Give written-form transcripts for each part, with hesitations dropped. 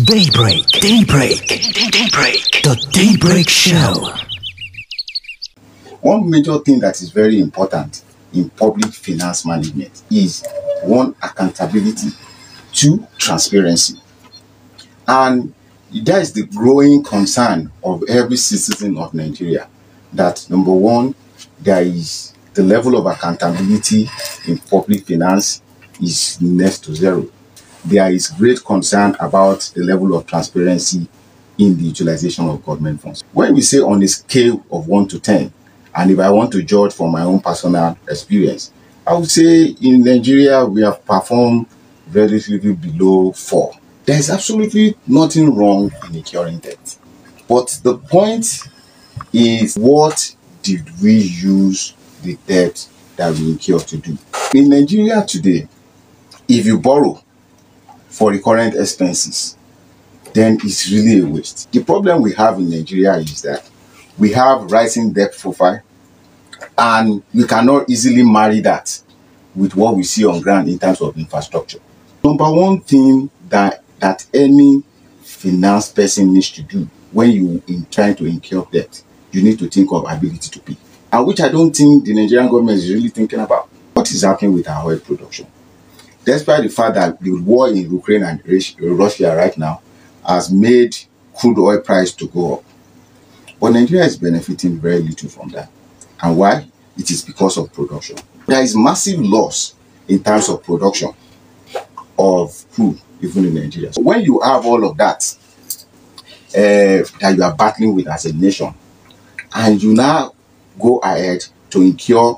Daybreak. The Daybreak Show. One major thing that is very important in public finance management is one, accountability, two, transparency. And that is the growing concern of every citizen of Nigeria, that number one, there is the level of accountability in public finance is next to zero. There is great concern about the level of transparency in the utilization of government funds. When we say on a scale of 1 to 10, and if I want to judge from my own personal experience, I would say in Nigeria we have performed relatively below 4. There is absolutely nothing wrong in incurring debt. But the point is, what did we use the debt that we incur to do? In Nigeria today, if you borrow for recurrent expenses, then it's really a waste. The problem we have in Nigeria is that we have rising debt profile, and we cannot easily marry that with what we see on ground in terms of infrastructure. Number one thing that any finance person needs to do when you trying to incur debt, you need to think of ability to pay, and which I don't think the Nigerian government is really thinking about. What is happening with our oil production? Despite the fact that the war in Ukraine and Russia right now has made crude oil price to go up, but Nigeria is benefiting very little from that. And why? It is because of production. There is massive loss in terms of production of crude, even in Nigeria. So when you have all of that that you are battling with as a nation, and you now go ahead to incur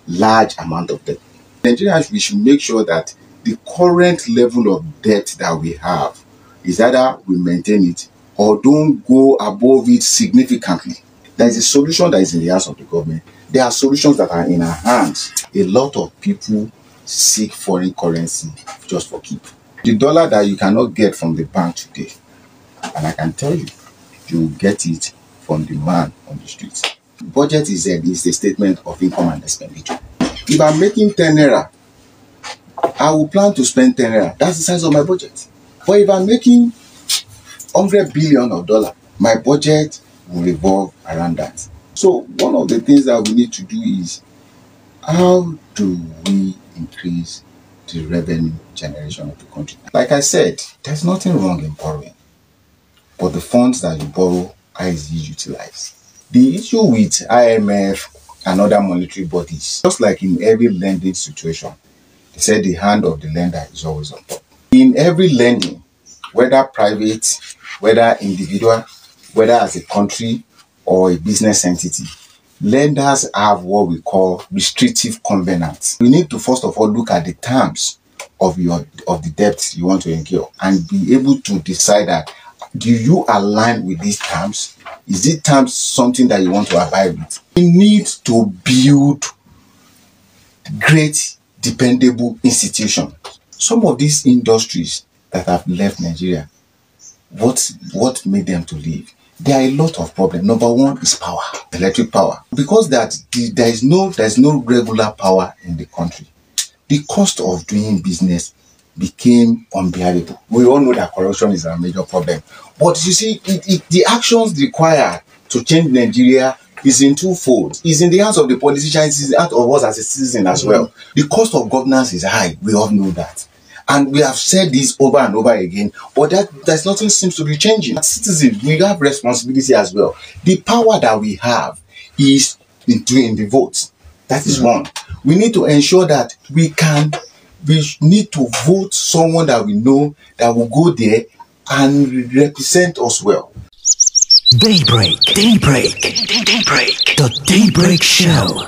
large amount of debt, Nigerians, we should make sure that the current level of debt that we have is either we maintain it or don't go above it significantly. There is a solution that is in the hands of the government. There are solutions that are in our hands. A lot of people seek foreign currency just for keep. The dollar that you cannot get from the bank today, and I can tell you, you will get it from the man on the streets. Budget is a statement of income and expenditure. If I'm making 10 naira, I will plan to spend 10 naira. That's the size of my budget. But if I'm making 100 billion of dollars, my budget will revolve around that. So one of the things that we need to do is, how do we increase the revenue generation of the country? Like I said, there's nothing wrong in borrowing, but the funds that you borrow are easily utilized. The issue with IMF and other monetary bodies, just like in every lending situation, they said the hand of the lender is always on top. In every lending, whether private, whether individual, whether as a country or a business entity, lenders have what we call restrictive covenants. We need to first of all look at the terms of the debt you want to incur and be able to decide that, do you align with these terms? Is these terms something that you want to abide with? We need to build great, dependable institutions. Some of these industries that have left Nigeria, what made them to leave? There are a lot of problems. Number one is power, electric power. Because there is no regular power in the country, the cost of doing business became unbearable. We all know that corruption is a major problem. But you see, the actions required to change Nigeria is in twofold. It's in the hands of the politicians, it's in the hands of us as a citizen as well. The cost of governance is high. We all know that. And we have said this over and over again, but there's nothing seems to be changing. As citizens, we have responsibility as well. The power that we have is in doing the votes. That is one. We need to ensure that we need to vote someone that we know that will go there and represent us well. Daybreak. The Daybreak Show.